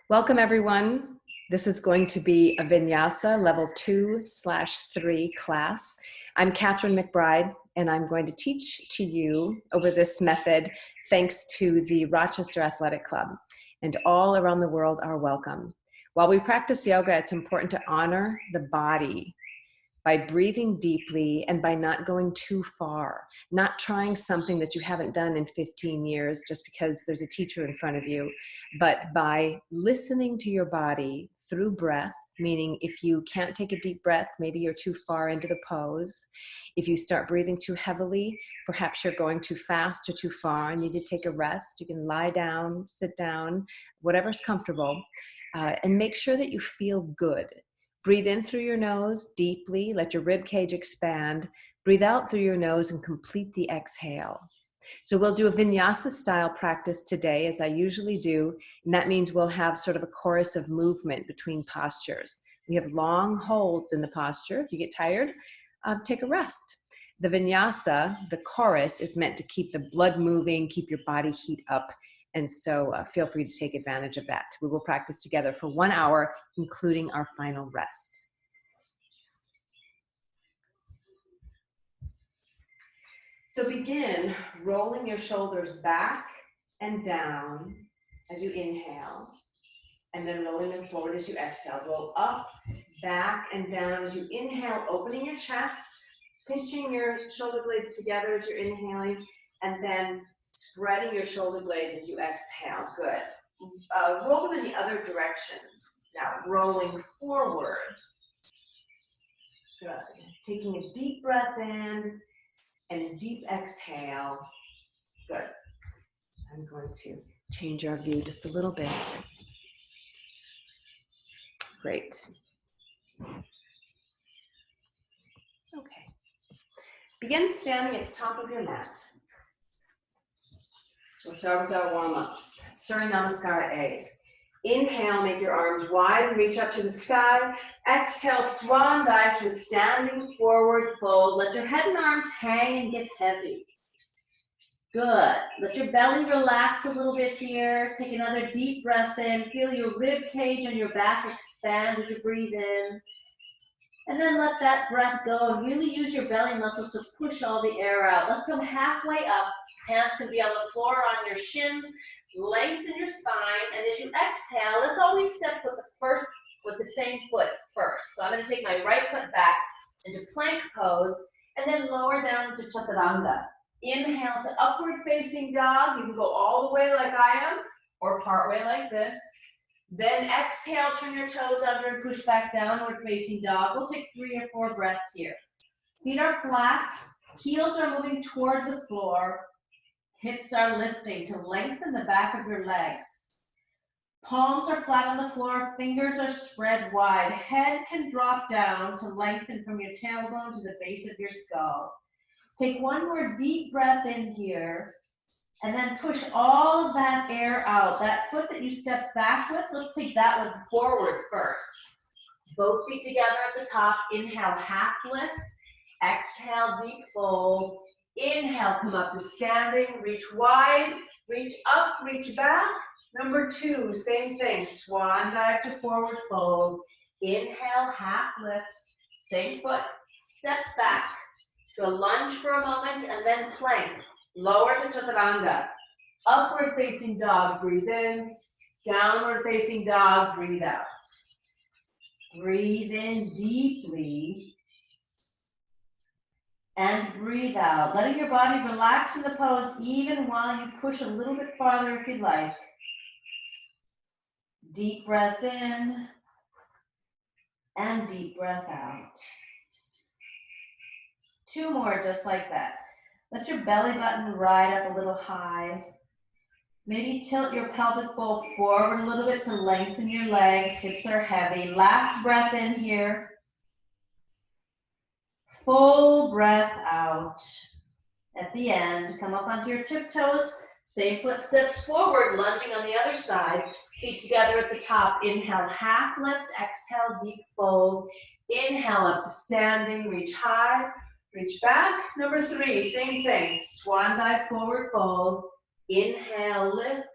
Welcome everyone. This is going to be a Vinyasa Level 2/3 class. I'm Catherine McBride and I'm going to teach to you over this method thanks to the Rochester Athletic Club, and all around the world are welcome. While we practice yoga, it's important to honor the body by breathing deeply and by not going too far, not trying something that you haven't done in 15 years just because there's a teacher in front of you, but by listening to your body through breath, meaning if you can't take a deep breath, maybe you're too far into the pose. If you start breathing too heavily, perhaps you're going too fast or too far and need to take a rest. You can lie down, sit down, whatever's comfortable, and make sure that you feel good. Breathe in through your nose deeply, let your rib cage expand. Breathe out through your nose and complete the exhale. So we'll do a Vinyasa style practice today, as I usually do, and that means we'll have sort of a chorus of movement between postures. We have long holds in the posture. If you get tired, take a rest. The Vinyasa, the chorus, is meant to keep the blood moving, keep your body heat up. And so feel free to take advantage of that. We will practice together for 1 hour, including our final rest. So begin rolling your shoulders back and down as you inhale, and then rolling them forward as you exhale. Roll up, back, and down as you inhale, opening your chest, pinching your shoulder blades together as you're inhaling, and then spreading your shoulder blades as you exhale. Good. Roll them in the other direction. Now, rolling forward. Good. Taking a deep breath in and a deep exhale. Good. I'm going to change our view just a little bit. Great. Okay. Begin standing at the top of your mat. We'll start with our warm-ups. Surya Namaskar A. Inhale, make your arms wide and reach up to the sky. Exhale, swan dive to a standing forward fold. Let your head and arms hang and get heavy. Good. Let your belly relax a little bit here. Take another deep breath in. Feel your rib cage and your back expand as you breathe in. And then let that breath go and really use your belly muscles to push all the air out. Let's come halfway up. Hands can be on the floor or on your shins. Lengthen your spine. And as you exhale, let's always step with the same foot first. So I'm going to take my right foot back into plank pose and then lower down into chaturanga. Inhale to upward facing dog. You can go all the way like I am or part way like this. Then exhale, turn your toes under and push back downward facing dog. We'll take 3 or 4 breaths here. Feet are flat, heels are moving toward the floor, hips are lifting to lengthen the back of your legs. Palms are flat on the floor, fingers are spread wide. Head can drop down to lengthen from your tailbone to the base of your skull. Take 1 more deep breath in here. And then push all of that air out. That foot that you stepped back with, let's take that one forward first. Both feet together at the top. Inhale, half lift. Exhale, deep fold. Inhale, come up to standing. Reach wide, reach up, reach back. Number 2, same thing. Swan dive to forward fold. Inhale, half lift. Same foot, steps back to a lunge for a moment and then plank. Lower to chaturanga. Upward facing dog, breathe in. Downward facing dog, breathe out. Breathe in deeply. And breathe out. Letting your body relax in the pose even while you push a little bit farther if you'd like. Deep breath in. And deep breath out. 2 more just like that. Let your belly button ride up a little high. Maybe tilt your pelvic bowl forward a little bit to lengthen your legs. Hips are heavy. Last breath in here. Full breath out. At the end, come up onto your tiptoes. Same foot steps forward, lunging on the other side. Feet together at the top. Inhale, half lift. Exhale, deep fold. Inhale, up to standing. Reach high. Reach back. Number 3, same thing. Swan dive, forward fold. Inhale, lift.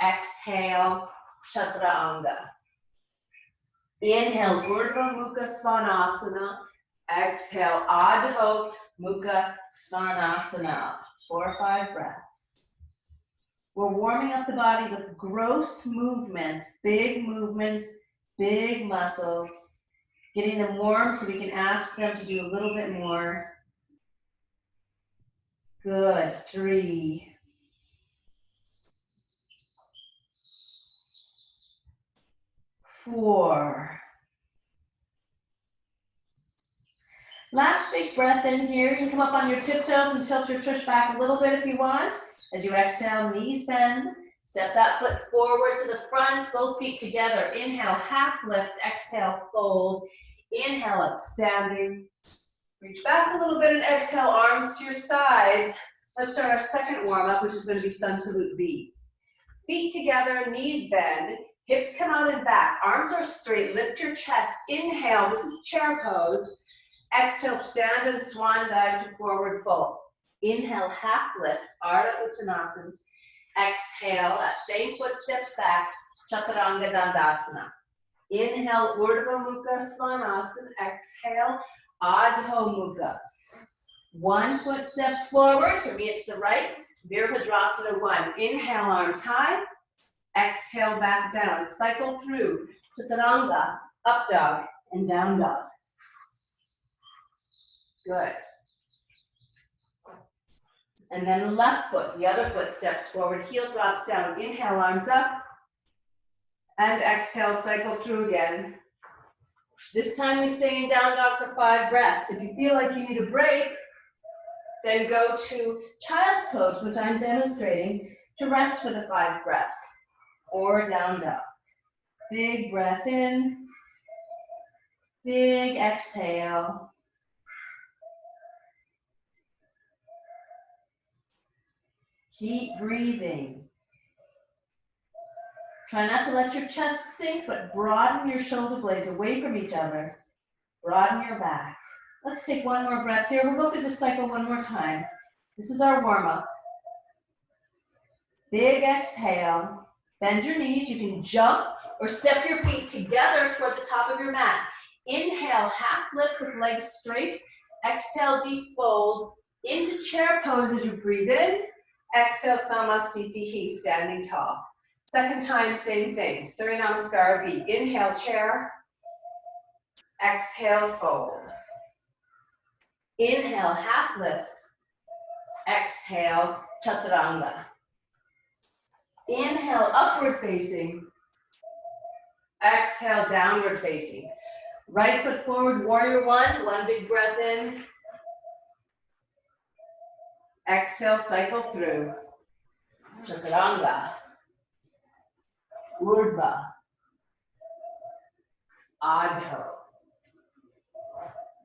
Exhale, Chaturanga. Inhale, Urdhva Mukha Svanasana. Exhale, Adho Mukha Svanasana. 4 or 5 breaths. We're warming up the body with gross movements, big muscles, getting them warm so we can ask them to do a little bit more. Good, 3. 4. Last big breath in here. You can come up on your tiptoes and tilt your tush back a little bit if you want. As you exhale, knees bend. Step that foot forward to the front, both feet together. Inhale, half lift. Exhale, fold. Inhale, up, standing. Reach back a little bit and exhale, arms to your sides. Let's start our second warm-up, which is going to be Sun Salute B. Feet together, knees bend. Hips come out and back. Arms are straight. Lift your chest. Inhale. This is chair pose. Exhale, stand and swan dive to forward fold. Inhale, half lift, Ardha Uttanasana. Exhale, that same foot steps back, Chaturanga Dandasana. Inhale, Urdhva Mukha Svanasana. Exhale, Adho Mukha. 1 foot steps forward. For me, it's the right. Virabhadrasana 1. Inhale, arms high. Exhale, back down. Cycle through Chaturanga, up dog, and down dog. Good. And then the left foot, the other foot steps forward, heel drops down. Inhale, arms up. And exhale, cycle through again. This time we stay in down dog for 5 breaths. If you feel like you need a break, then go to child's pose, which I'm demonstrating, to rest for the 5 breaths. Or down dog. Big breath in. Big exhale. Keep breathing. Try not to let your chest sink, but broaden your shoulder blades away from each other. Broaden your back. Let's take 1 more breath here. We'll go through the cycle 1 more time. This is our warm-up. Big exhale. Bend your knees. You can jump or step your feet together toward the top of your mat. Inhale, half lift with legs straight. Exhale, deep fold into chair pose as you breathe in. Exhale, Samastitihi, standing tall. Second time, same thing. Surya Namaskar B. Inhale, chair. Exhale, fold. Inhale, half lift. Exhale, Chaturanga. Inhale, upward facing. Exhale, downward facing. Right foot forward, warrior 1. 1 big breath in. Exhale, cycle through. Chaturanga. Urdhva. Adho.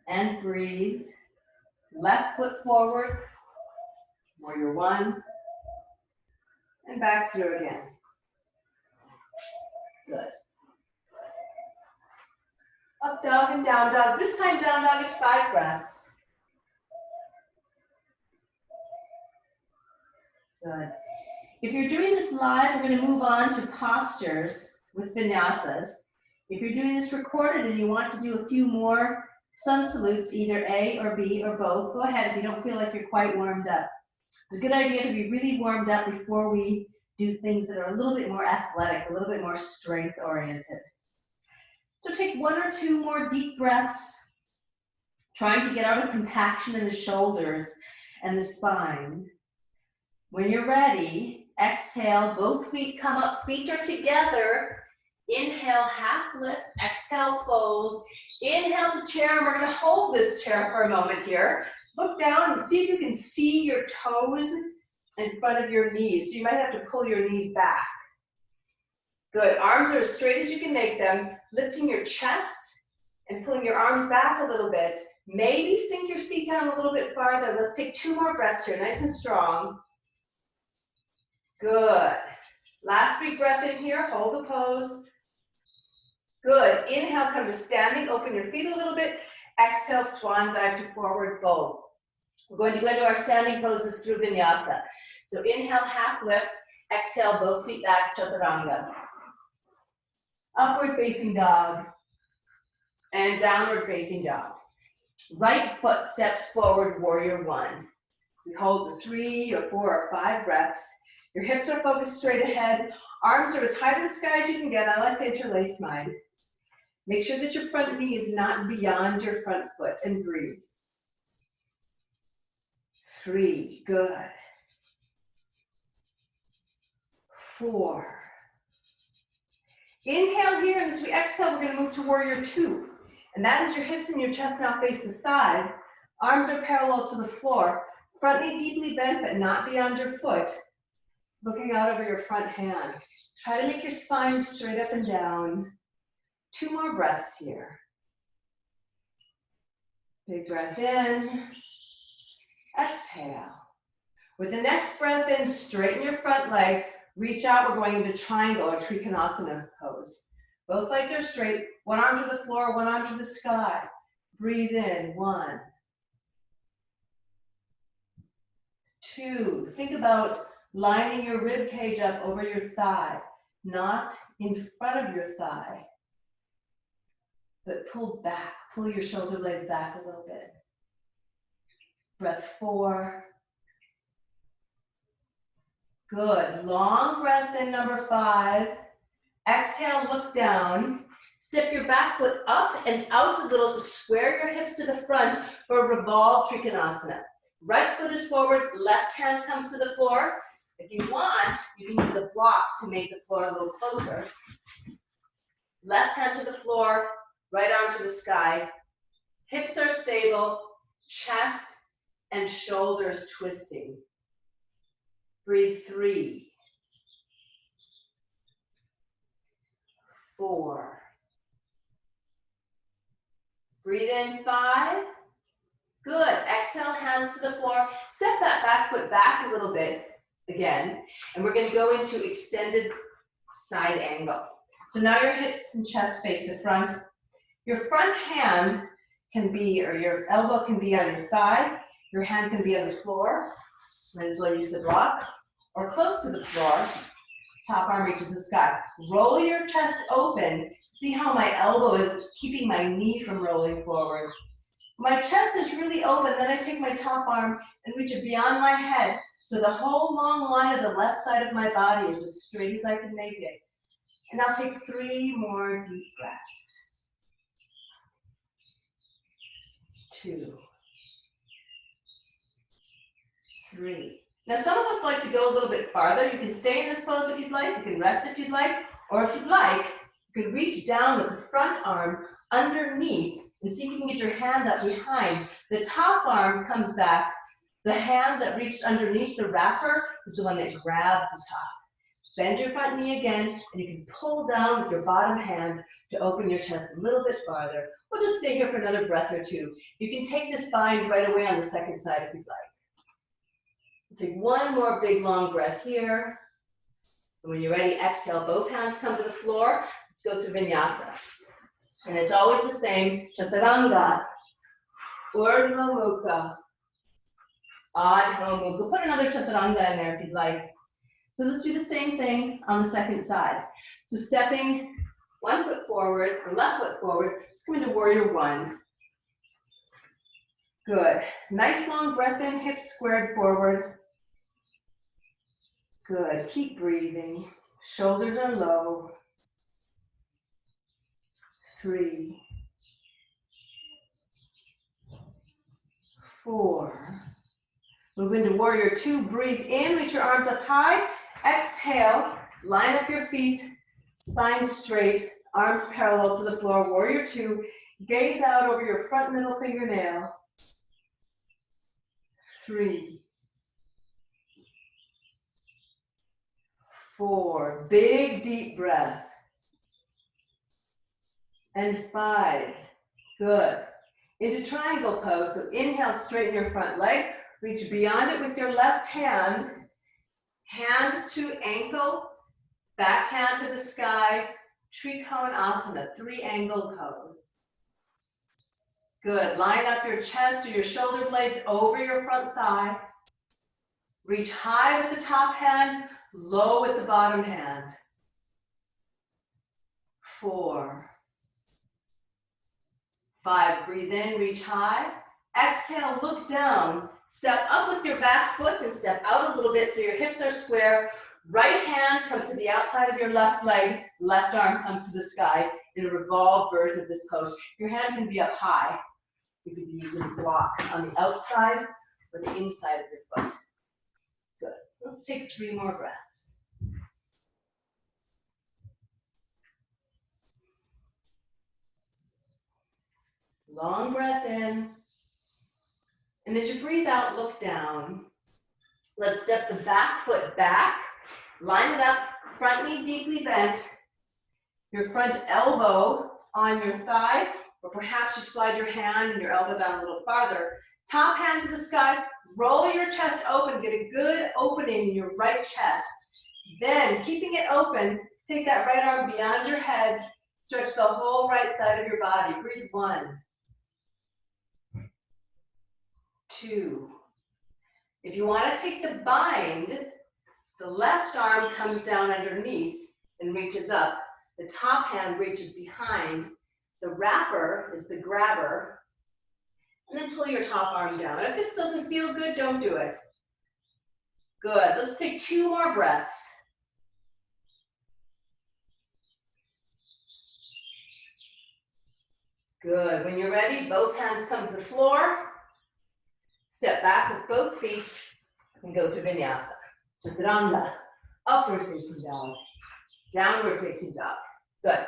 And breathe. Left foot forward. Warrior 1. And back through again. Good. Up dog and down dog. This time down dog is 5 breaths. Good. If you're doing this live, we're going to move on to postures with vinyasas. If you're doing this recorded and you want to do a few more sun salutes, either A or B or both, go ahead if you don't feel like you're quite warmed up. It's a good idea to be really warmed up before we do things that are a little bit more athletic, a little bit more strength oriented. So take 1 or 2 more deep breaths, trying to get out of compaction in the shoulders and the spine. When you're ready, exhale, both feet come up, feet are together. Inhale, half lift, exhale, fold. Inhale to chair, and we're gonna hold this chair for a moment here. Look down and see if you can see your toes in front of your knees. So you might have to pull your knees back. Good, arms are as straight as you can make them, lifting your chest and pulling your arms back a little bit. Maybe sink your seat down a little bit farther. Let's take 2 more breaths here, nice and strong. Good. Last big breath in here, hold the pose. Good, inhale, come to standing, open your feet a little bit. Exhale, swan dive to forward fold. We're going to go into our standing poses through vinyasa. So inhale, half lift. Exhale, both feet back, chaturanga. Upward facing dog. And downward facing dog. Right foot steps forward, warrior one. We hold the 3 or 4 or 5 breaths. Your hips are focused straight ahead. Arms are as high to the sky as you can get. I like to interlace mine. Make sure that your front knee is not beyond your front foot and breathe. 3, good. 4. Inhale here, and as we exhale, we're going to move to warrior 2. And that is your hips and your chest now face the side. Arms are parallel to the floor. Front knee deeply bent, but not beyond your foot. Looking out over your front hand. Try to make your spine straight up and down. 2 more breaths here. Big breath in. Exhale. With the next breath in, straighten your front leg. Reach out, we're going into triangle or trikonasana pose. Both legs are straight, one arm to the floor, one arm to the sky. Breathe in, 1. 2, think about lining your rib cage up over your thigh, not in front of your thigh, but pull back, pull your shoulder blade back a little bit. Breath 4. Good, long breath in, number 5. Exhale, look down. Step your back foot up and out a little to square your hips to the front for a revolved trikonasana. Right foot is forward, left hand comes to the floor. If you want, you can use a block to make the floor a little closer. Left hand to the floor, right arm to the sky. Hips are stable, chest and shoulders twisting. Breathe 3. 4. Breathe in 5. Good. Exhale, hands to the floor. Step that back foot back a little bit again. And we're going to go into extended side angle. So now your hips and chest face the front. Your front hand can be, or your elbow can be on your thigh. Your hand can be on the floor. Might as well use the block. Or close to the floor. Top arm reaches the sky. Roll your chest open. See how my elbow is keeping my knee from rolling forward. My chest is really open. Then I take my top arm and reach it beyond my head. So the whole long line of the left side of my body is as straight as I can make it. And I'll take 3 more deep breaths. 2. 3. Now some of us like to go a little bit farther. You can stay in this pose if you'd like. You can rest if you'd like. Or if you'd like, you can reach down with the front arm underneath and see if you can get your hand up behind. The top arm comes back. The hand that reached underneath the wrapper is the one that grabs the top. Bend your front knee again, and you can pull down with your bottom hand to open your chest a little bit farther. We'll just stay here for another breath or 2. You can take this bind right away on the second side if you'd like. Take 1 more big long breath here. And when you're ready, exhale, both hands come to the floor. Let's go through Vinyasa. And it's always the same. Chaturanga, Urdhva Mukha, Adho Mukha. Put another Chaturanga in there if you'd like. So let's do the same thing on the second side. So stepping 1 foot forward, or left foot forward, let's come into warrior 1. Good. Nice long breath in, hips squared forward. Good. Keep breathing. Shoulders are low. 3. 4. Move into warrior 2. Breathe in, reach your arms up high. Exhale, line up your feet, spine straight, arms parallel to the floor. Warrior 2. Gaze out over your front middle fingernail. 3. 4. Big deep breath. And 5. Good. Into triangle pose. So inhale, straighten your front leg. Reach beyond it with your left hand. Hand to ankle. Back hand to the sky. Trikonasana, 3-angle pose. Good. Line up your chest or your shoulder blades over your front thigh. Reach high with the top hand, low with the bottom hand. 4, 5. Breathe in, reach high. Exhale, look down. Step up with your back foot and step out a little bit so your hips are square. Right hand comes to the outside of your left leg. Left arm comes to the sky in a revolved version of this pose. Your hand can be up high. You could be using a block on the outside or the inside of your foot. Good. Let's take 3 more breaths. Long breath in. And as you breathe out, look down. Let's step the back foot back. Line it up, front knee deeply bent. Your front elbow on your thigh, or perhaps you slide your hand and your elbow down a little farther. Top hand to the sky, roll your chest open, get a good opening in your right chest. Then, keeping it open, take that right arm beyond your head, stretch the whole right side of your body. Breathe 1, 2. If you want to take the bind, the left arm comes down underneath and reaches up. The top hand reaches behind. The wrapper is the grabber. And then pull your top arm down. If this doesn't feel good, don't do it. Good. Let's take 2 more breaths. Good. When you're ready, both hands come to the floor. Step back with both feet and go to Vinyasa. Chaturanga. Upward facing dog. Downward facing dog. Good.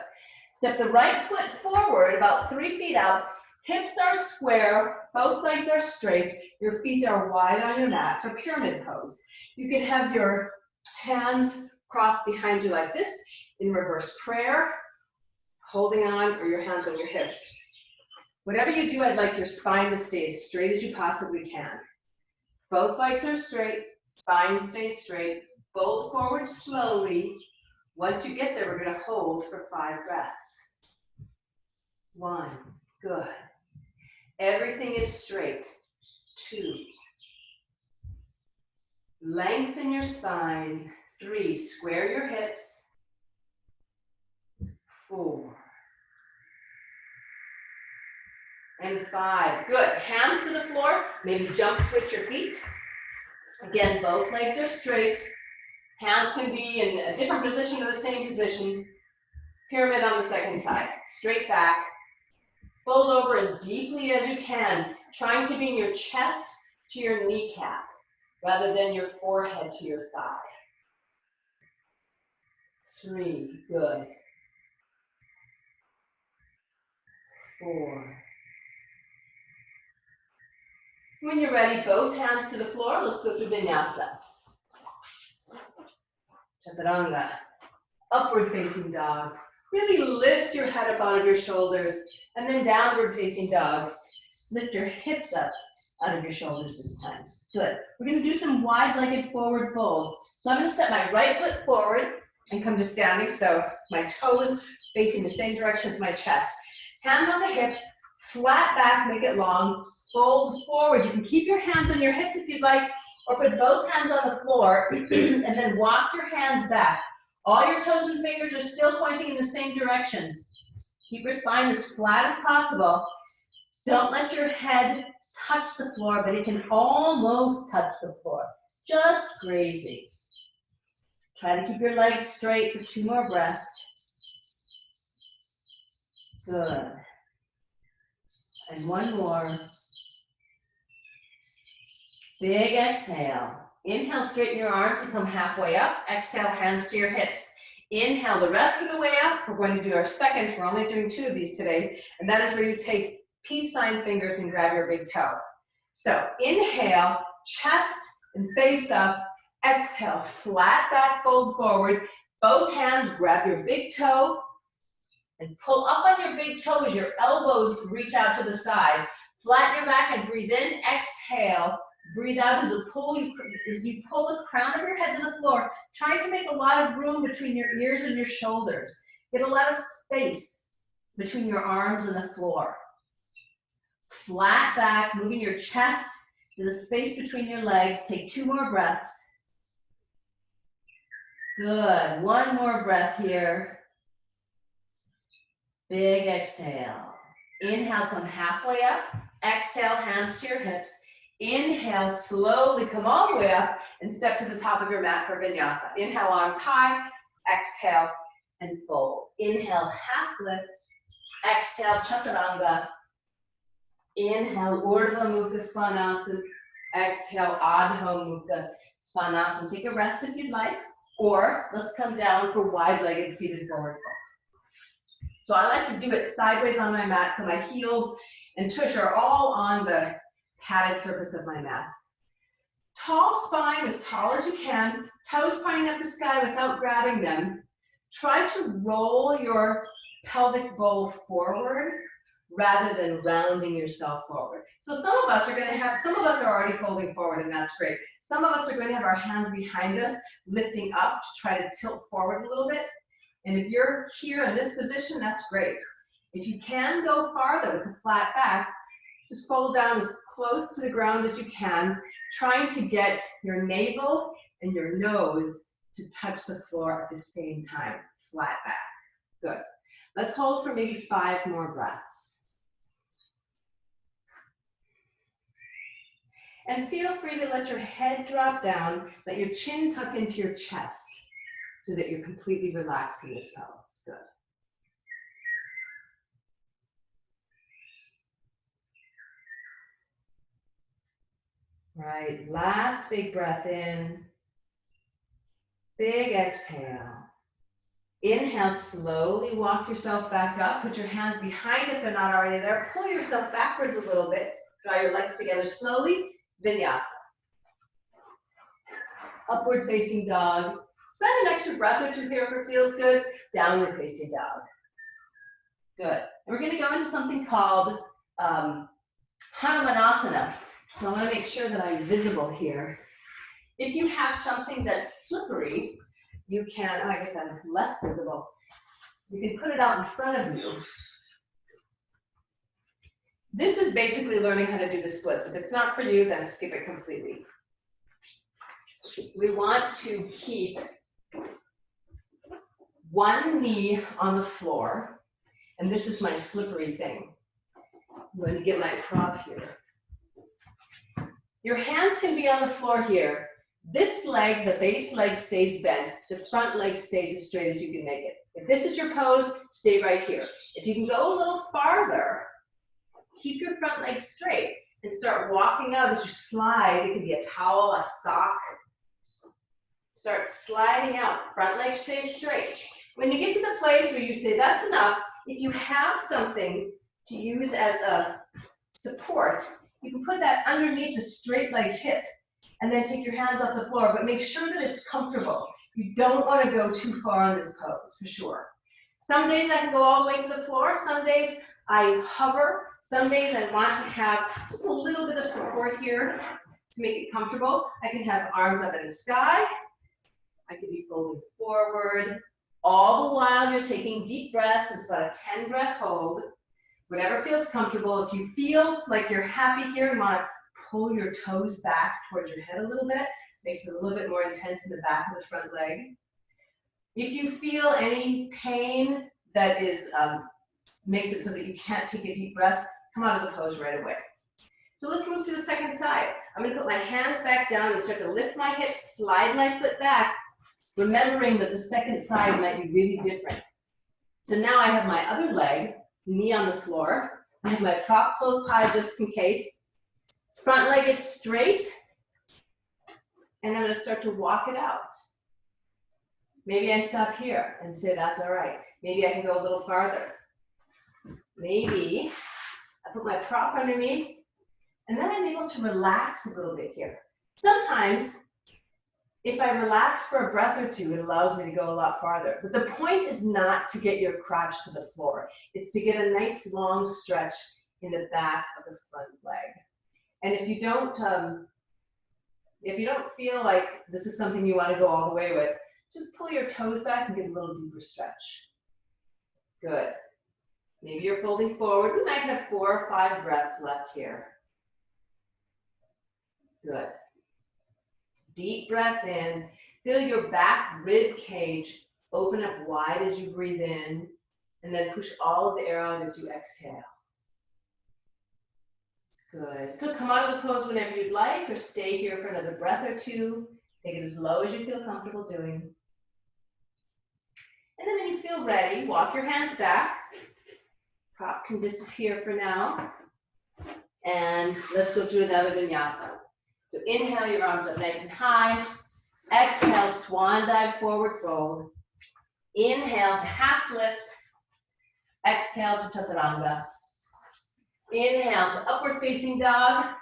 Step the right foot forward about 3 feet out. Hips are square. Both legs are straight. Your feet are wide on your mat for pyramid pose. You can have your hands crossed behind you like this in reverse prayer, holding on, or your hands on your hips. Whatever you do, I'd like your spine to stay as straight as you possibly can. Both legs are straight, spine stays straight. Fold forward slowly. Once you get there, we're going to hold for 5 breaths. 1, good. Everything is straight. 2. Lengthen your spine. 3, square your hips. 4. And 5. Good. Hands to the floor. Maybe jump switch your feet. Again, both legs are straight. Hands can be in a different position to the same position. Pyramid on the second side. Straight back. Fold over as deeply as you can, trying to bring your chest to your kneecap rather than your forehead to your thigh. 3. Good. 4. When you're ready, both hands to the floor. Let's go through Vinyasa. Chaturanga. Upward facing dog. Really lift your head up out of your shoulders. And then downward facing dog. Lift your hips up out of your shoulders this time. Good. We're going to do some wide-legged forward folds. So I'm going to step my right foot forward and come to standing. So my toes facing the same direction as my chest. Hands on the hips. Flat back, make it long. Fold forward. You can keep your hands on your hips if you'd like, or put both hands on the floor and then walk your hands back. All your toes and fingers are still pointing in the same direction. Keep your spine as flat as possible. Don't let your head touch the floor, but it can almost touch the floor. Just grazing. Try to keep your legs straight for 2 more breaths. Good. And 1 more. Big exhale. Inhale, straighten your arms and come halfway up. Exhale, hands to your hips. Inhale the rest of the way up. We're going to do our second. We're only doing 2 of these today. And that is where you take peace sign fingers and grab your big toe. So inhale, chest and face up. Exhale, flat back, fold forward. Both hands, grab your big toe and pull up on your big toe as your elbows reach out to the side. Flatten your back and breathe in. Exhale. Breathe out as you pull the crown of your head to the floor, trying to make a lot of room between your ears and your shoulders. Get a lot of space between your arms and the floor. Flat back, moving your chest to the space between your legs. Take 2 more breaths. Good. 1 more breath here. Big exhale. Inhale, come halfway up. Exhale, hands to your hips. Inhale, slowly come all the way up and step to the top of your mat for vinyasa. Inhale, arms high. Exhale, and fold. Inhale, half lift. Exhale, chaturanga. Inhale, Urdhva Mukha Svanasana. Exhale, Adho Mukha Svanasana. Take a rest if you'd like, or let's come down for wide-legged seated forward fold. So I like to do it sideways on my mat so my heels and tush are all on the padded surface of my mat. Tall spine, as tall as you can, toes pointing at the sky without grabbing them. Try to roll your pelvic bowl forward rather than rounding yourself forward. So some of us are already folding forward, and that's great. Some of us are going to have our hands behind us, lifting up to try to tilt forward a little bit. And if you're here in this position, that's great. If you can go farther with a flat back, just fold down as close to the ground as you can, trying to get your navel and your nose to touch the floor at the same time. Flat back. Good. Let's hold for maybe 5 more breaths. And feel free to let your head drop down, let your chin tuck into your chest so that you're completely relaxed in this pelvis. Good. Right, last big breath in. Big exhale. Inhale, slowly walk yourself back up. Put your hands behind if they're not already there. Pull yourself backwards a little bit. Draw your legs together slowly. Vinyasa. Upward facing dog. Spend an extra breath or two here if it feels good. Downward facing dog. Good. And we're going to go into something called Hanumanasana. So I want to make sure that I'm visible here. If you have something that's slippery, you can, I guess I'm less visible. You can put it out in front of you. This is basically learning how to do the splits. If it's not for you, then skip it completely. We want to keep one knee on the floor, and this is my slippery thing. I'm going to get my prop here. Your hands can be on the floor here. This leg, the base leg stays bent. The front leg stays as straight as you can make it. If this is your pose, stay right here. If you can go a little farther, keep your front leg straight and start walking out as you slide. It can be a towel, a sock. Start sliding out. Front leg stays straight. When you get to the place where you say, that's enough, if you have something to use as a support, you can put that underneath the straight leg hip and then take your hands off the floor, but make sure that it's comfortable. You don't want to go too far on this pose, for sure. Some days I can go all the way to the floor. Some days I hover. Some days I want to have just a little bit of support here to make it comfortable. I can have arms up in the sky. I could be folding forward. All the while you're taking deep breaths. It's about a 10 breath hold. Whatever feels comfortable. If you feel like you're happy here, you want to pull your toes back towards your head a little bit. Makes it a little bit more intense in the back of the front leg. If you feel any pain that is makes it so that you can't take a deep breath, come out of the pose right away. So let's move to the second side. I'm going to put my hands back down and start to lift my hips, slide my foot back, remembering that the second side might be really different. So now I have my other leg, knee on the floor. I have my prop close pie just in case. Front leg is straight. And I'm going to start to walk it out. Maybe I stop here and say that's all right. Maybe I can go a little farther. Maybe I put my prop underneath, and then I'm able to relax a little bit here. Sometimes, if I relax for a breath or two, it allows me to go a lot farther. But the point is not to get your crotch to the floor. It's to get a nice long stretch in the back of the front leg. And if you don't feel like this is something you want to go all the way with, just pull your toes back and get a little deeper stretch. Good. Maybe you're folding forward. We might have 4 or 5 breaths left here. Good. Deep breath in. Feel your back rib cage open up wide as you breathe in. And then push all of the air out as you exhale. Good. So come out of the pose whenever you'd like, or stay here for another breath or two. Take it as low as you feel comfortable doing. And then when you feel ready, walk your hands back. Prop can disappear for now. And let's go through another vinyasa. So inhale your arms up nice and high. Exhale, swan dive, forward fold. Inhale to half lift. Exhale to chaturanga. Inhale to upward facing dog.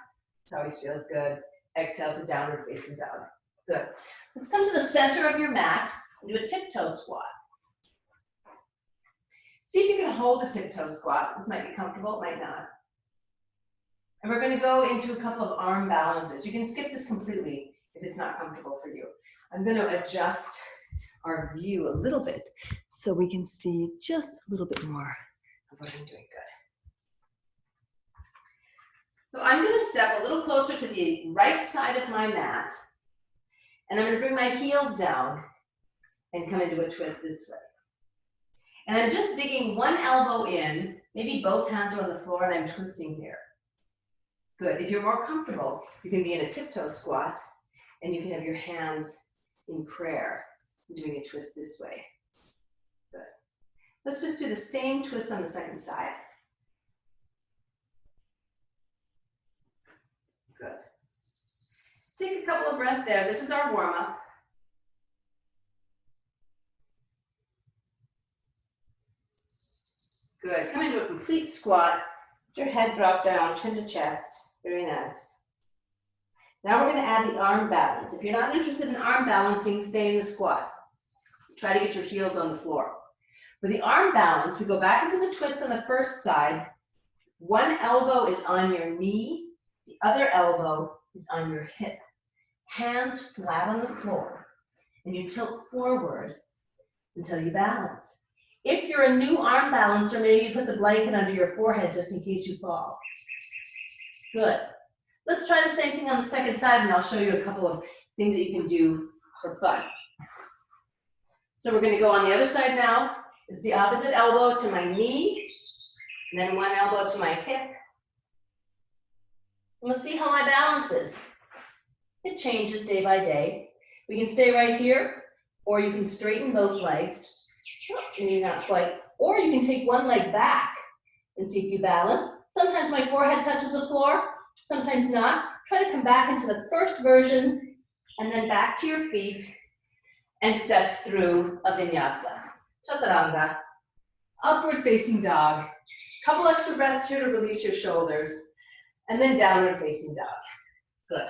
This always feels good. Exhale to downward facing dog. Good. Let's come to the center of your mat and do a tiptoe squat. See if you can hold a tiptoe squat. This might be comfortable, it might not. And we're going to go into a couple of arm balances. You can skip this completely if it's not comfortable for you. I'm going to adjust our view a little bit so we can see just a little bit more of what I'm doing. Good. So I'm going to step a little closer to the right side of my mat, and I'm going to bring my heels down and come into a twist this way. And I'm just digging one elbow in, maybe both hands are on the floor, and I'm twisting here. Good. If you're more comfortable, you can be in a tiptoe squat, and you can have your hands in prayer, doing a twist this way. Good. Let's just do the same twist on the second side. Good. Take a couple of breaths there. This is our warm-up. Good. Come into a complete squat. Let your head drop down, chin to chest. Very nice. Now we're going to add the arm balance. If you're not interested in arm balancing, stay in the squat. Try to get your heels on the floor. For the arm balance, we go back into the twist on the first side. One elbow is on your knee. The other elbow is on your hip. Hands flat on the floor. And you tilt forward until you balance. If you're a new arm balancer, maybe you put the blanket under your forehead just in case you fall. Good. Let's try the same thing on the second side, and I'll show you a couple of things that you can do for fun. So we're going to go on the other side now. It's the opposite elbow to my knee, and then one elbow to my hip. And we'll see how my balance is. It changes day by day. We can stay right here, or you can straighten both legs. Maybe not quite. Or you can take one leg back and see if you balance. Sometimes my forehead touches the floor, sometimes not. Try to come back into the first version and then back to your feet and step through a vinyasa. Chaturanga, upward facing dog. Couple extra breaths here to release your shoulders, and then downward facing dog. Good.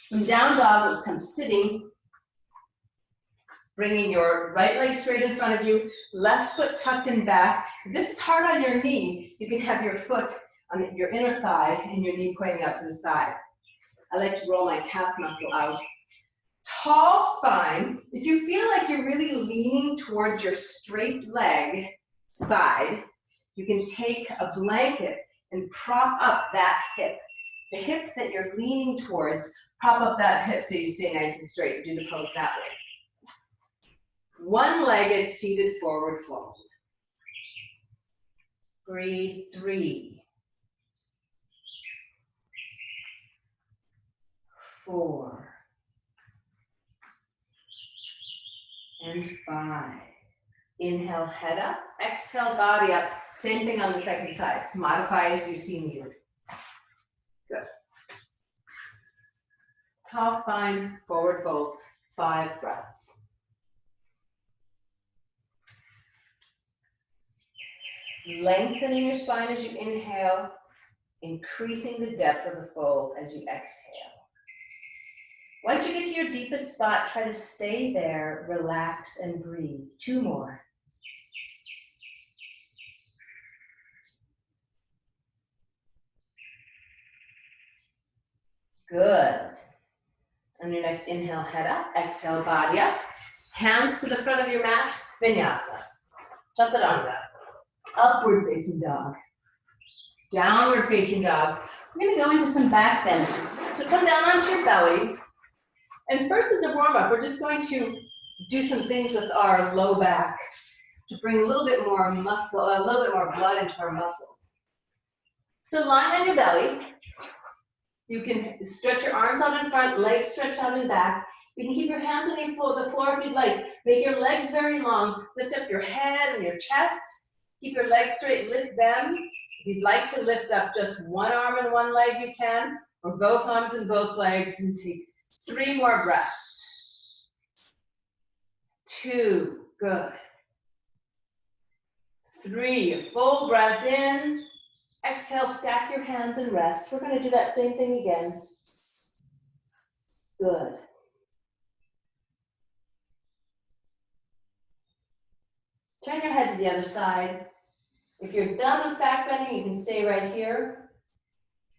From down dog, let's come sitting. Bringing your right leg straight in front of you, left foot tucked in back. If this is hard on your knee, you can have your foot on your inner thigh and your knee pointing out to the side. I like to roll my calf muscle out. Tall spine. If you feel like you're really leaning towards your straight leg side, you can take a blanket and prop up that hip. The hip that you're leaning towards, prop up that hip so you stay nice and straight. Do the pose that way. One-legged seated forward fold. Breathe 3, 4, and 5. Inhale, head up. Exhale, body up. Same thing on the second side. Modify as you see needed. Good. Tall spine, forward fold. 5 breaths. Lengthening your spine as you inhale, increasing the depth of the fold as you exhale. Once you get to your deepest spot, try to stay there, relax, and breathe. 2 more. Good. On your next inhale, head up. Exhale, body up. Hands to the front of your mat, Vinyasa. Chaturanga. Upward facing dog. Downward facing dog. We're going to go into some back benders. So come down onto your belly. And first as a warm-up, we're just going to do some things with our low back. to bring a little bit more muscle, a little bit more blood into our muscles. So lying on your belly, you can stretch your arms out in front, legs stretch out in back. You can keep your hands on the floor if you'd like. Make your legs very long. Lift up your head and your chest. Keep your legs straight, lift them. If you'd like to lift up just one arm and one leg, you can, or both arms and both legs, and take 3 more breaths. 2, good. 3, full breath in. Exhale, stack your hands and rest. We're going to do that same thing again. Good. Turn your head to the other side. If you're done with back bending, you can stay right here.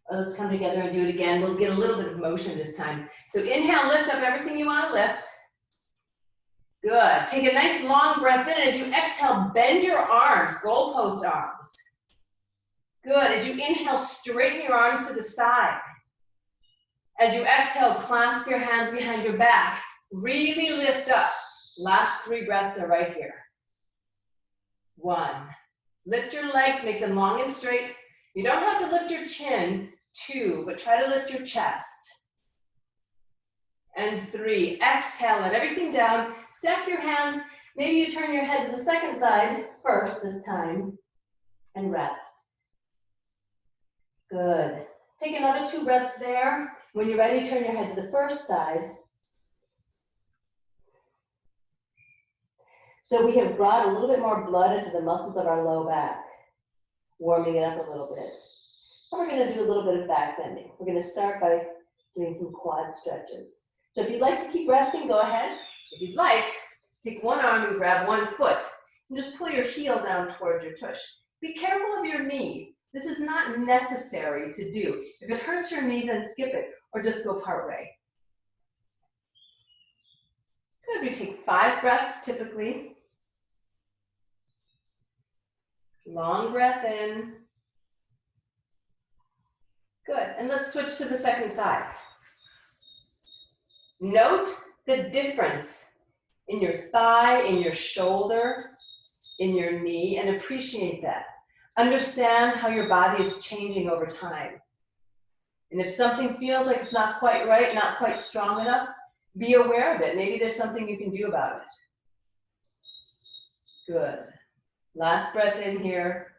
Or let's come together and do it again. We'll get a little bit of motion this time. So inhale, lift up everything you want to lift. Good. Take a nice long breath in. As you exhale, bend your arms, goalpost arms. Good. As you inhale, straighten your arms to the side. As you exhale, clasp your hands behind your back. Really lift up. Last 3 breaths are right here. 1. Lift your legs, make them long and straight. You don't have to lift your chin. 2, but try to lift your chest. And 3, exhale, let everything down. Stack your hands. Maybe you turn your head to the second side first this time. And rest. Good. Take another 2 breaths there. When you're ready, turn your head to the first side. So we have brought a little bit more blood into the muscles of our low back, warming it up a little bit. And we're going to do a little bit of back bending. We're going to start by doing some quad stretches. So if you'd like to keep resting, go ahead. If you'd like, take one arm and grab one foot, and just pull your heel down towards your tush. Be careful of your knee. This is not necessary to do. If it hurts your knee, then skip it, or just go part way. Good, we take 5 breaths typically. Long breath in. Good, and let's switch to the second side. Note the difference in your thigh, in your shoulder, in your knee, and appreciate that. Understand how your body is changing over time. And if something feels like it's not quite right, not quite strong enough, be aware of it. Maybe there's something you can do about it. Good. Last breath in here.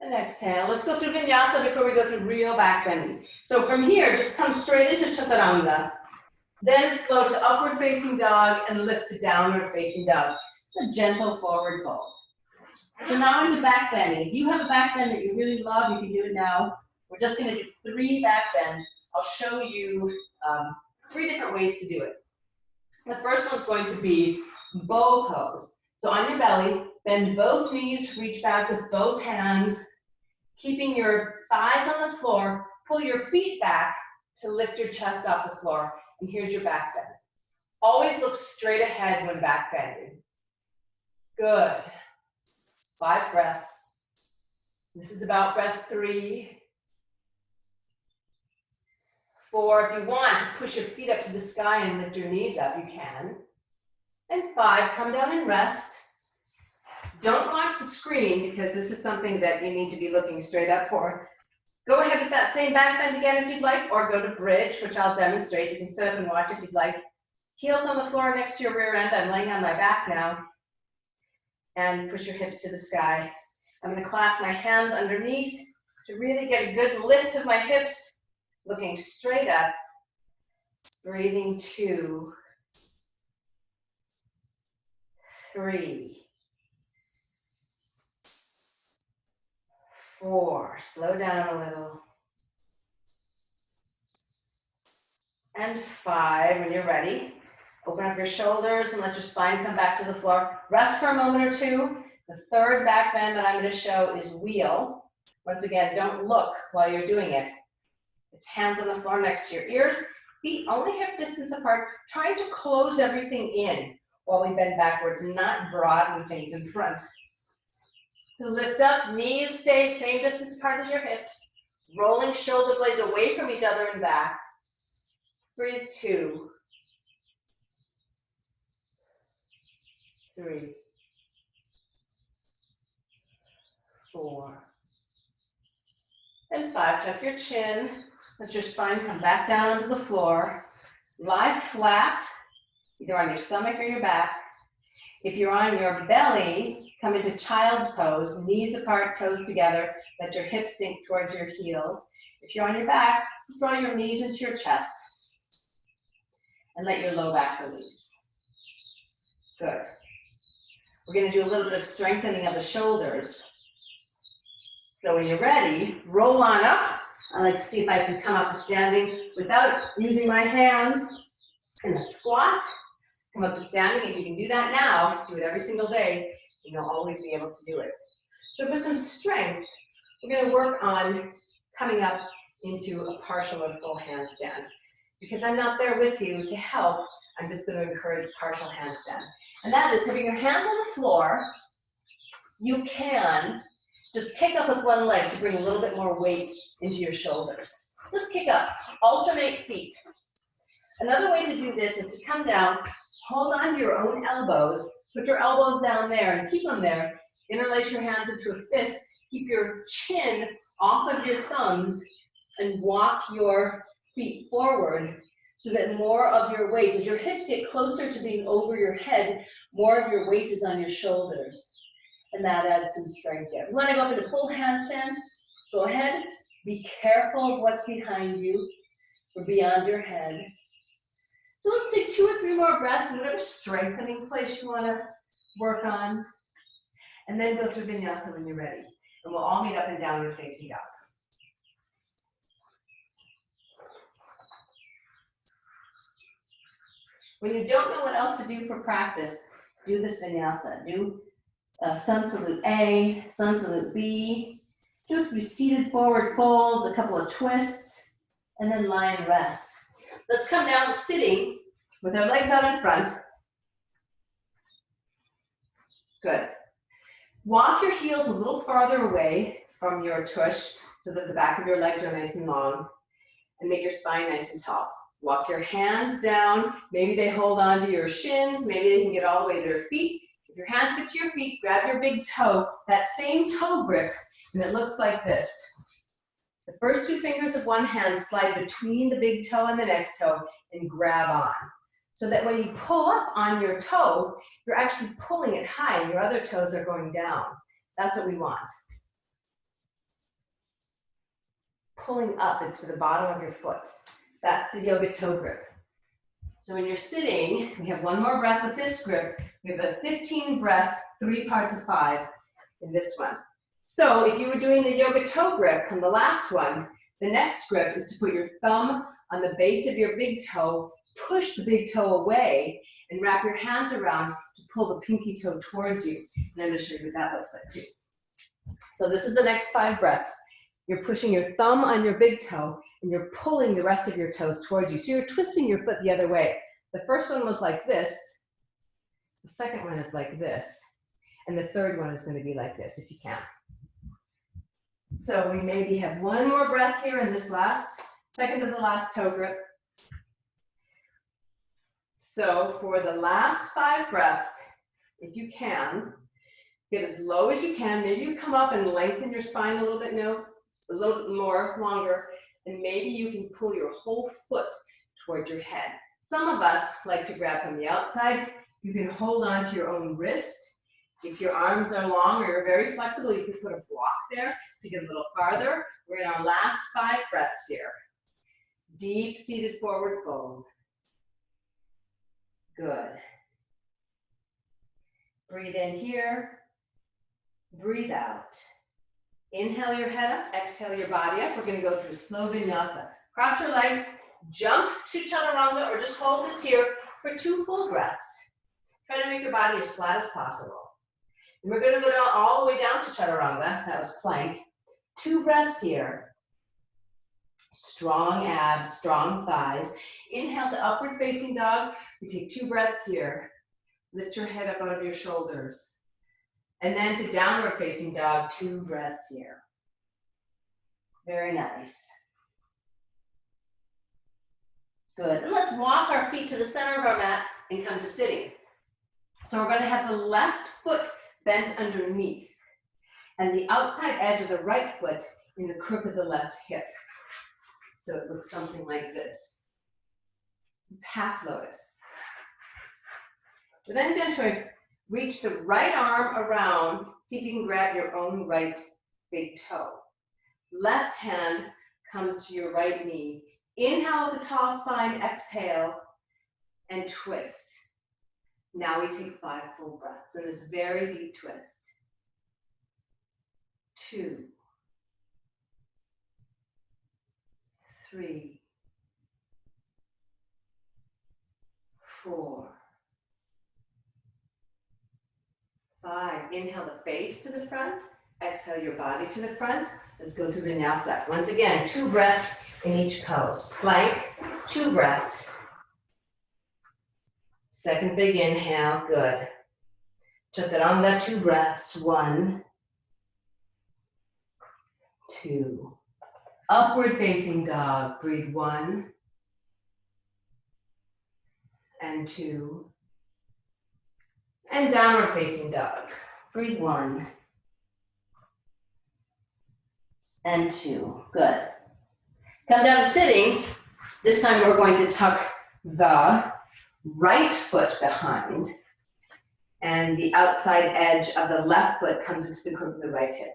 And exhale. Let's go through Vinyasa before we go through real back bending. So from here, just come straight into Chaturanga. Then flow to upward facing dog and lift to downward facing dog. A gentle forward fold. So now into back bending. If you have a back bend that you really love, you can do it now. We're just going to do 3 back bends. I'll show you 3 different ways to do it. The first one's going to be bow pose. So on your belly, bend both knees, reach back with both hands, keeping your thighs on the floor. Pull your feet back to lift your chest off the floor. And here's your back bend. Always look straight ahead when back bending. Good. 5 breaths. This is about breath 3. 4, if you want to push your feet up to the sky and lift your knees up, you can. And 5, come down and rest. Don't watch the screen because this is something that you need to be looking straight up for. Go ahead with that same back bend again if you'd like, or go to bridge, which I'll demonstrate. You can sit up and watch if you'd like. Heels on the floor next to your rear end. I'm laying on my back now. And push your hips to the sky. I'm going to clasp my hands underneath to really get a good lift of my hips. Looking straight up. Breathing 2. 3. 4, slow down a little. And 5, when you're ready, open up your shoulders and let your spine come back to the floor. Rest for a moment or 2. The third back bend that I'm going to show is wheel. Once again, don't look while you're doing it. It's hands on the floor next to your ears, feet only hip distance apart, trying to close everything in while we bend backwards, not broaden things in front. So lift up, knees stay same distance apart as your hips, rolling shoulder blades away from each other and back. Breathe 2. 3. 4, and 5. Tuck your chin. Let your spine come back down onto the floor. Lie flat, either on your stomach or your back. If you're on your belly, come into child's pose, knees apart, toes together. Let your hips sink towards your heels. If you're on your back, draw your knees into your chest and let your low back release. Good. We're going to do a little bit of strengthening of the shoulders. So when you're ready, roll on up. I like to see if I can come up to standing without using my hands in a squat. Come up to standing. If you can do that now, do it every single day, and you'll always be able to do it. So for some strength, we're going to work on coming up into a partial or full handstand. Because I'm not there with you to help, I'm just going to encourage partial handstand. And that is having your hands on the floor. You can just kick up with one leg to bring a little bit more weight into your shoulders. Just kick up. Alternate feet. Another way to do this is to come down, hold on to your own elbows, put your elbows down there and keep them there. Interlace your hands into a fist. Keep your chin off of your thumbs and walk your feet forward so that more of your weight, as your hips get closer to being over your head, more of your weight is on your shoulders. And that adds some strength there. You want to go up into full handstand? Go ahead. Be careful of what's behind you or beyond your head. So let's take 2 or 3 more breaths in whatever strengthening place you want to work on. And then go through Vinyasa when you're ready. And we'll all meet up in downward facing dog. When you don't know what else to do for practice, do this Vinyasa. Do Sun Salute A, Sun Salute B. Do a few seated forward folds, a couple of twists, and then lie and rest. Let's come down to sitting with our legs out in front. Good. Walk your heels a little farther away from your tush so that the back of your legs are nice and long, and make your spine nice and tall. Walk your hands down. Maybe they hold on to your shins. Maybe they can get all the way to their feet. If your hands get to your feet, grab your big toe, that same toe grip, and it looks like this. The first 2 fingers of one hand slide between the big toe and the next toe and grab on. So that when you pull up on your toe, you're actually pulling it high and your other toes are going down. That's what we want. Pulling up, it's for the bottom of your foot. That's the yoga toe grip. So when you're sitting, we have 1 more breath with this grip. We have a 15 breath, 3 parts of 5 in this one. So if you were doing the yoga toe grip on the last one, the next grip is to put your thumb on the base of your big toe, push the big toe away, and wrap your hands around to pull the pinky toe towards you. And I'm going to show you what that looks like too. So this is the next 5 breaths. You're pushing your thumb on your big toe, and you're pulling the rest of your toes towards you. So you're twisting your foot the other way. The first one was like this. The second one is like this. And the third one is going to be like this, if you can. So we maybe have 1 more breath here in this second to the last toe grip. So for the last 5 breaths, if you can, get as low as you can. Maybe you come up and lengthen your spine a little bit more, longer, and maybe you can pull your whole foot towards your head. Some of us like to grab from the outside. You can hold on to your own wrist. If your arms are long or you're very flexible, you can put a block there to get a little farther. We're in our last 5 breaths here. Deep seated forward fold. Good. Breathe in here. Breathe out. Inhale your head up, exhale your body up. We're going to go through slow vinyasa. Cross your legs, jump to chaturanga, or just hold this here for 2 full breaths. Try to make your body as flat as possible. And we're going to go down all the way down to chaturanga. That was plank. 2 breaths here. Strong abs, strong thighs. Inhale to upward facing dog. We take 2 breaths here. Lift your head up out of your shoulders. And then to downward facing dog, 2 breaths here. Very nice. Good. And let's walk our feet to the center of our mat and come to sitting. So we're going to have the left foot bent underneath. and the outside edge of the right foot in the crook of the left hip. So it looks something like this. It's half lotus. We're then going to reach the right arm around. See if you can grab your own right big toe. Left hand comes to your right knee. Inhale with a tall spine, exhale, and twist. Now we take 5 full breaths in this very deep twist. 2, 3, 4, 5. Inhale the face to the front. Exhale your body to the front. Let's go through Vinyasa. Once again, 2 breaths in each pose. Plank, 2 breaths. Second big inhale, good. Chaturanga, 2 breaths. 1, 2. Upward facing dog, breathe 1 and 2. And downward facing dog, breathe 1 and 2, good. Come down to sitting. This time we're going to tuck the right foot behind and the outside edge of the left foot comes into the crook of the right hip.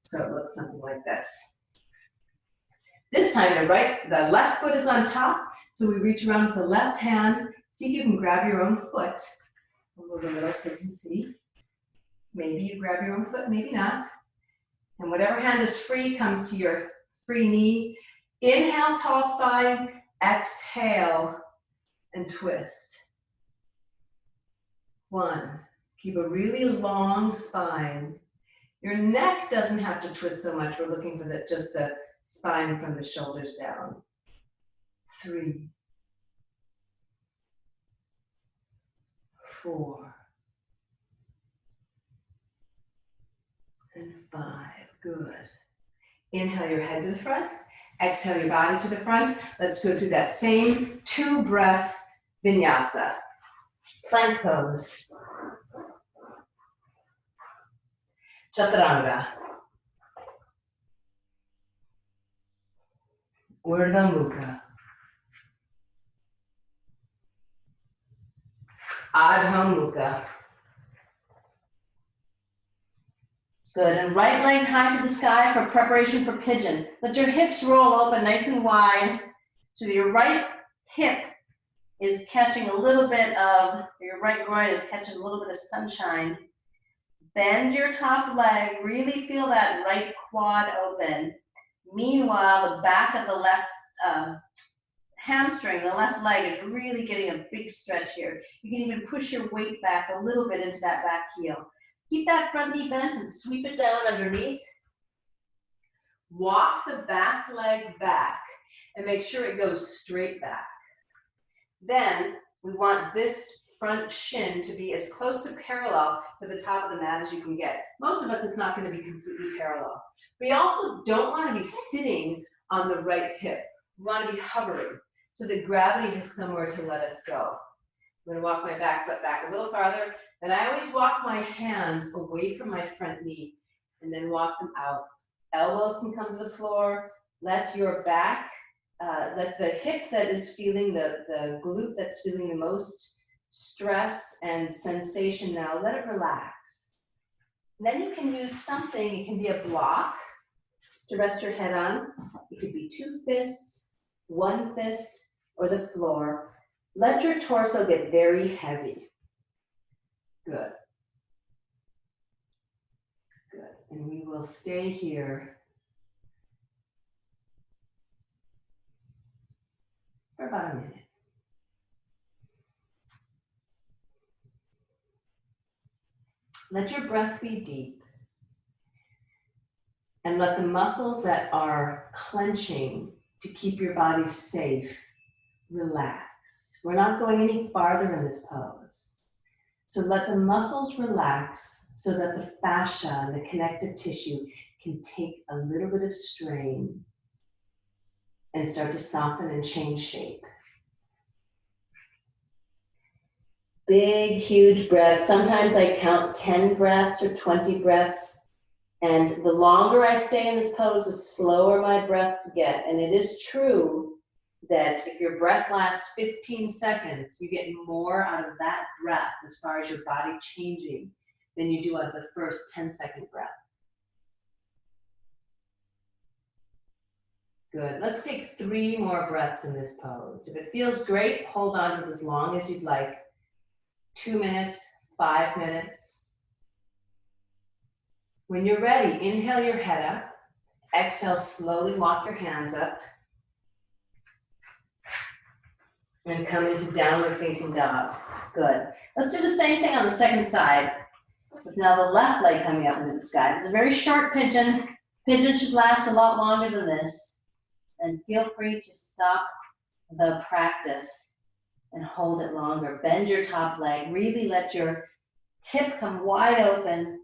So it looks something like this. This time the left foot is on top, so we reach around with the left hand. See if you can grab your own foot. We'll move a little so you can see. Maybe you grab your own foot, maybe not. And whatever hand is free comes to your free knee. Inhale, tall spine. Exhale, and twist. 1. Keep a really long spine. Your neck doesn't have to twist so much. We're looking for just the spine from the shoulders down. 3, 4, and 5. Good. Inhale your head to the front. Exhale your body to the front. Let's go through that same 2-breath vinyasa. Plank pose. Chaturanga. Urdhva Mukha. Adho Mukha. Good, and right leg high to the sky for preparation for pigeon. Let your hips roll open nice and wide so that your right hip is catching a little bit of, your right groin is catching a little bit of sunshine. Bend your top leg, really feel that right quad open. Meanwhile, the back of the left hamstring, the left leg is really getting a big stretch here. You can even push your weight back a little bit into that back heel. Keep that front knee bent and sweep it down underneath. Walk the back leg back and make sure it goes straight back. Then we want this front shin to be as close to parallel to the top of the mat as you can get. Most of us, it's not going to be completely parallel. We also don't want to be sitting on the right hip. We want to be hovering so that gravity has somewhere to let us go. I'm going to walk my back foot back a little farther. And I always walk my hands away from my front knee and then walk them out. Elbows can come to the floor. Let your back, let the hip that is feeling, the glute that's feeling the most stress and sensation now, let it relax. And then you can use something, it can be a block to rest your head on. It could be 2 fists, 1 fist, or the floor. Let your torso get very heavy. Good. Good. And we will stay here for about a minute. Let your breath be deep. And let the muscles that are clenching to keep your body safe relax. We're not going any farther in this pose. So let the muscles relax so that the fascia and the connective tissue can take a little bit of strain and start to soften and change shape. Big, huge breaths. Sometimes I count 10 breaths or 20 breaths. And the longer I stay in this pose, the slower my breaths get. And it is true that if your breath lasts 15 seconds, you get more out of that breath as far as your body changing than you do out of the first 10-second breath. Good. Let's take 3 more breaths in this pose. If it feels great, hold on to it as long as you'd like. 2 minutes, 5 minutes. When you're ready, inhale your head up. Exhale, slowly walk your hands up. And come into downward facing dog. Good. Let's do the same thing on the second side. With now the left leg coming up into the sky. It's a very short pigeon. Pigeon should last a lot longer than this. And feel free to stop the practice and hold it longer. Bend your top leg. Really let your hip come wide open.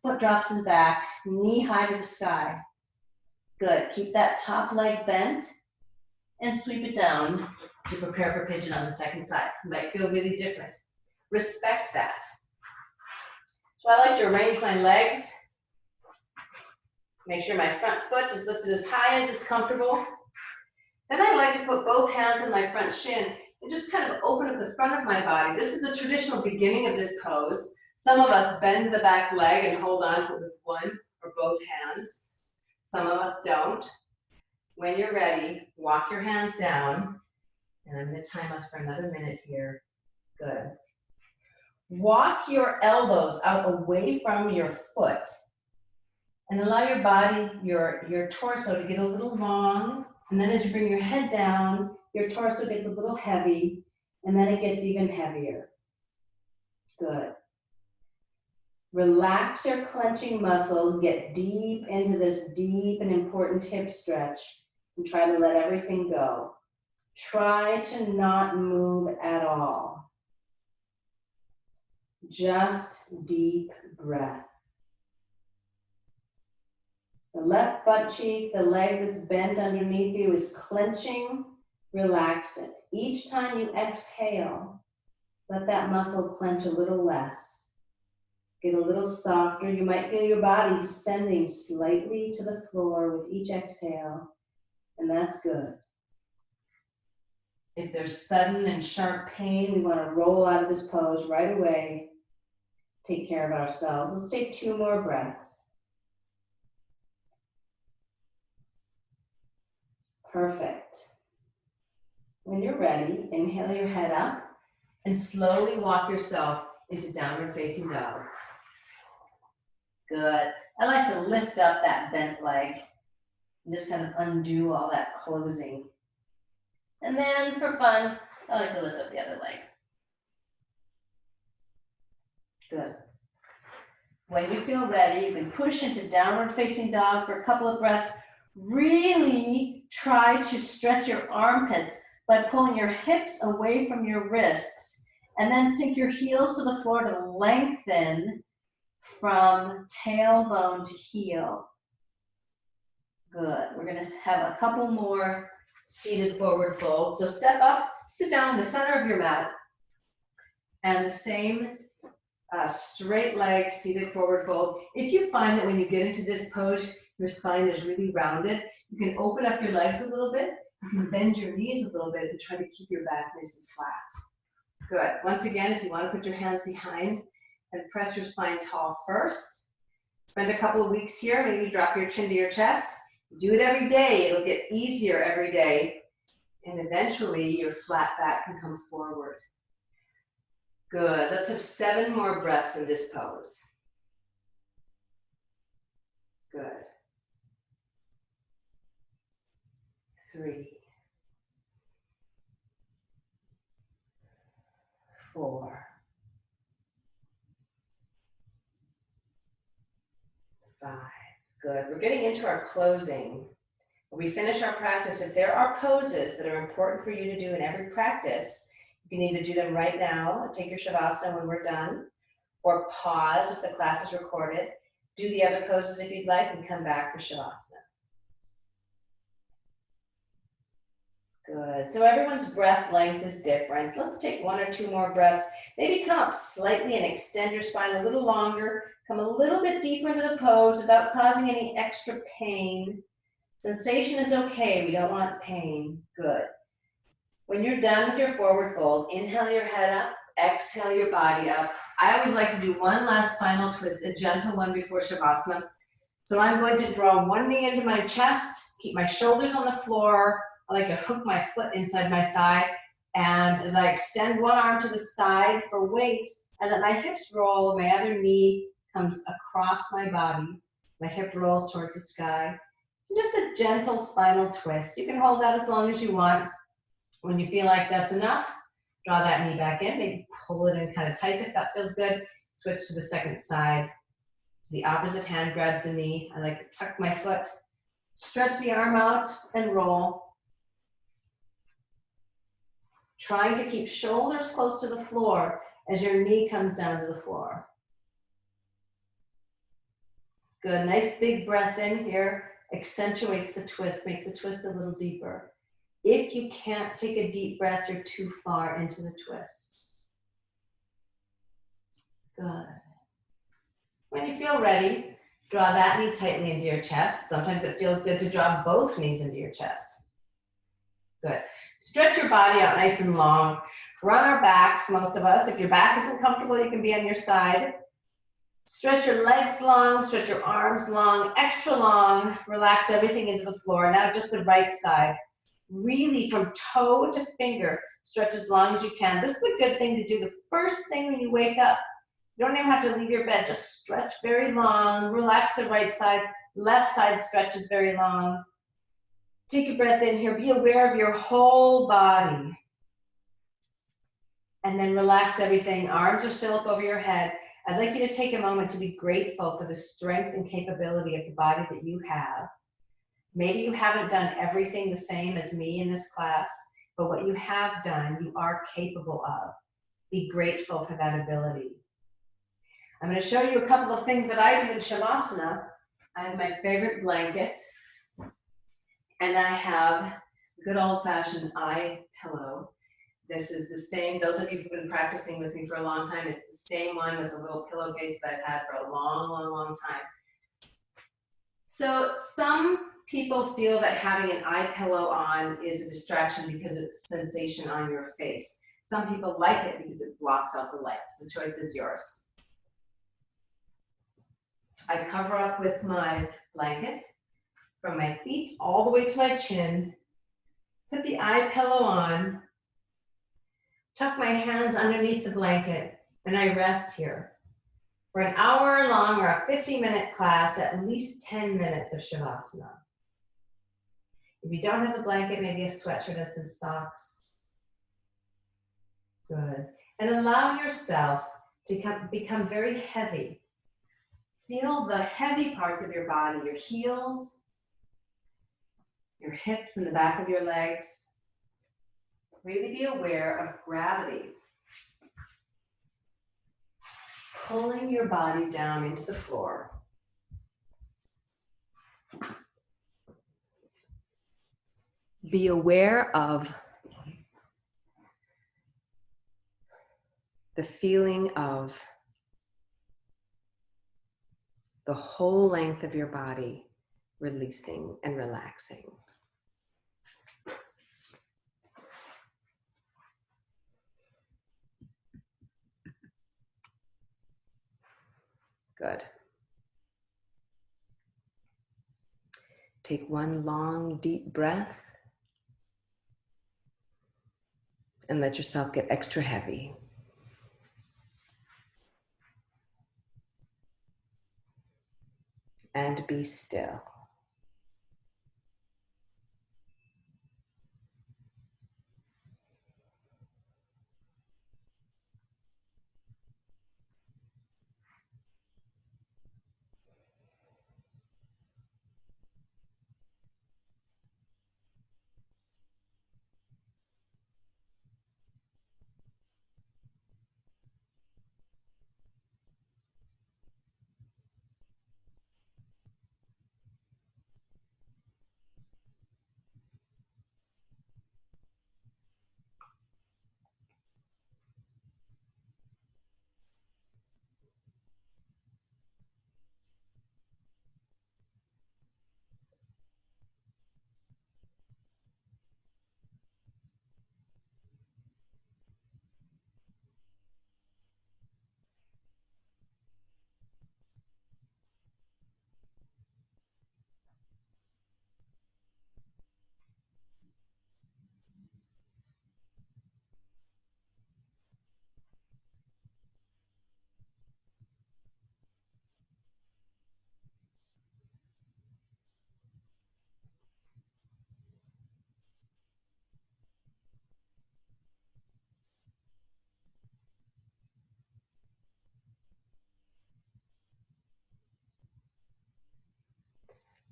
Foot drops in back. Knee high to the sky. Good. Keep that top leg bent and sweep it down to prepare for pigeon on the second side. It might feel really different. Respect that. So I like to arrange my legs. Make sure my front foot is lifted as high as is comfortable. Then I like to put both hands on my front shin and just kind of open up the front of my body. This is a traditional beginning of this pose. Some of us bend the back leg and hold on to it with one or both hands. Some of us don't. When you're ready, walk your hands down. And I'm going to time us for another minute here. Good. Walk your elbows out away from your foot. And allow your body, your torso to get a little long. And then as you bring your head down, your torso gets a little heavy. And then it gets even heavier. Good. Relax your clenching muscles. Get deep into this deep and important hip stretch. And try to let everything go. Try to not move at all. Just deep breath. The left butt cheek, the leg that's bent underneath you is clenching. Relax it. Each time you exhale, let that muscle clench a little less. Get a little softer. You might feel your body descending slightly to the floor with each exhale, and that's good. If there's sudden and sharp pain, we want to roll out of this pose right away. Take care of ourselves. Let's take 2 more breaths. Perfect. When you're ready, inhale your head up and slowly walk yourself into downward facing dog. Good. I like to lift up that bent leg and just kind of undo all that closing. And then for fun, I like to lift up the other leg. Good. When you feel ready, you can push into downward facing dog for a couple of breaths. Really try to stretch your armpits by pulling your hips away from your wrists and then sink your heels to the floor to lengthen from tailbone to heel. Good. We're going to have a couple more seated forward folds. So step up, sit down in the center of your mat, and the same straight leg seated forward fold. If you find that when you get into this pose, your spine is really rounded, you can open up your legs a little bit, you can bend your knees a little bit and try to keep your back nice and flat. Good. Once again, if you want to put your hands behind and press your spine tall first, spend a couple of weeks here, maybe drop your chin to your chest. Do it every day. It'll get easier every day. And eventually your flat back can come forward. Good. Let's have 7 more breaths in this pose. Good. 3, 4, 5. Good. We're getting into our closing. When we finish our practice, if there are poses that are important for you to do in every practice, you can either do them right now and take your Shavasana when we're done, or pause if the class is recorded, do the other poses if you'd like, and come back for Shavasana. Good. So everyone's breath length is different. Let's take 1 or 2 more breaths. Maybe come up slightly and extend your spine a little longer. Come a little bit deeper into the pose without causing any extra pain. Sensation is okay. We don't want pain. Good. When you're done with your forward fold, inhale your head up, exhale your body up. I always like to do one last final twist, a gentle one before Shavasana. So I'm going to draw one knee into my chest, keep my shoulders on the floor. I like to hook my foot inside my thigh. And as I extend one arm to the side for weight, and then my hips roll, my other knee comes across my body. My hip rolls towards the sky. Just a gentle spinal twist. You can hold that as long as you want. When you feel like that's enough, draw that knee back in. Maybe pull it in kind of tight if that feels good. Switch to the second side. The opposite hand grabs the knee. I like to tuck my foot, stretch the arm out, and roll. Trying to keep shoulders close to the floor as your knee comes down to the floor. Good, nice big breath in here. Accentuates the twist, makes the twist a little deeper. If you can't take a deep breath, you're too far into the twist. Good. When you feel ready, draw that knee tightly into your chest. Sometimes it feels good to draw both knees into your chest. Good. Stretch your body out nice and long. Run our backs, most of us. If your back isn't comfortable, you can be on your side. Stretch your legs long, stretch your arms long, extra long. Relax everything into the floor. Now just the right side. Really from toe to finger, stretch as long as you can. This is a good thing to do the first thing when you wake up. You don't even have to leave your bed. Just stretch very long. Relax the right side. Left side stretches very long. Take a breath in here. Be aware of your whole body. And then relax everything. Arms are still up over your head. I'd like you to take a moment to be grateful for the strength and capability of the body that you have. Maybe you haven't done everything the same as me in this class, but what you have done, you are capable of. Be grateful for that ability. I'm going to show you a couple of things that I do in Shavasana. I have my favorite blanket, and I have good old-fashioned eye pillow. This is the same, those of you who've been practicing with me for a long time, it's the same one with a little pillowcase that I've had for a long, long, long time. So some people feel that having an eye pillow on is a distraction because it's a sensation on your face. Some people like it because it blocks out the light. So the choice is yours. I cover up with my blanket from my feet all the way to my chin. Put the eye pillow on. Tuck my hands underneath the blanket, and I rest here. For an hour long or a 50-minute class, at least 10 minutes of Shavasana. If you don't have a blanket, maybe a sweatshirt and some socks. Good. And allow yourself to become very heavy. Feel the heavy parts of your body, your heels, your hips and the back of your legs. Really be aware of gravity. Pulling your body down into the floor. Be aware of the feeling of the whole length of your body releasing and relaxing. Good. Take one long, deep breath and let yourself get extra heavy. And be still.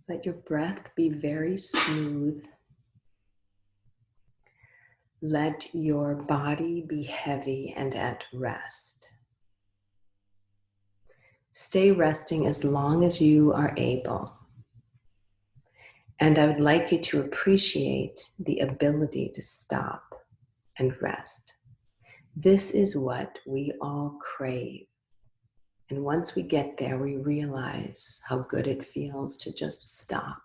Let your breath be very smooth. Let your body be heavy and at rest. Stay resting as long as you are able. And I would like you to appreciate the ability to stop and rest. This is what we all crave. And once we get there, we realize how good it feels to just stop.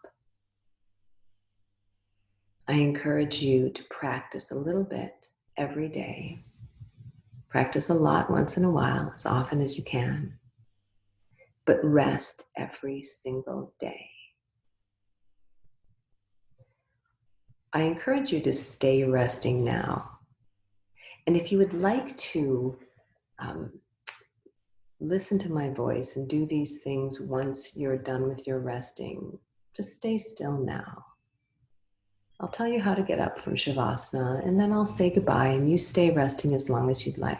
I encourage you to practice a little bit every day. Practice a lot once in a while, as often as you can. But rest every single day. I encourage you to stay resting now. And if you would like to listen to my voice and do these things once you're done with your resting, just stay still now. I'll tell you how to get up from Shavasana, and then I'll say goodbye, and you stay resting as long as you'd like.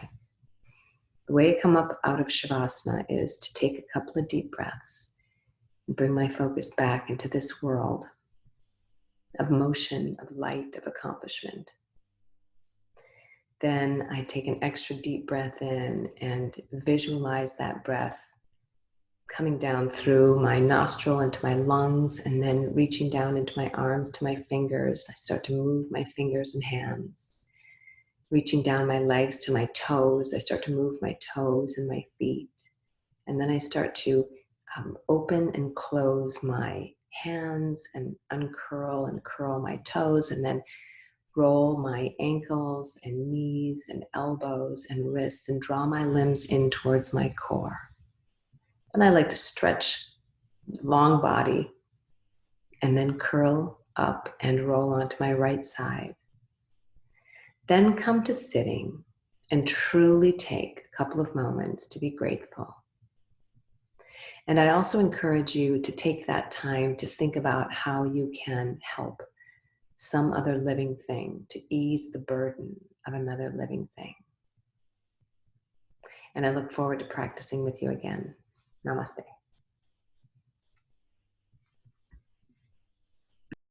The way I come up out of Shavasana is to take a couple of deep breaths and bring my focus back into this world of motion, of light, of accomplishment. Then I take an extra deep breath in and visualize that breath coming down through my nostril into my lungs and then reaching down into my arms to my fingers. I start to move my fingers and hands. Reaching down my legs to my toes, I start to move my toes and my feet. And then I start to open and close my hands and uncurl and curl my toes, and then roll my ankles and knees and elbows and wrists and draw my limbs in towards my core. And I like to stretch the long body and then curl up and roll onto my right side. Then come to sitting and truly take a couple of moments to be grateful. And I also encourage you to take that time to think about how you can help some other living thing, to ease the burden of another living thing. And I look forward to practicing with you again. Namaste.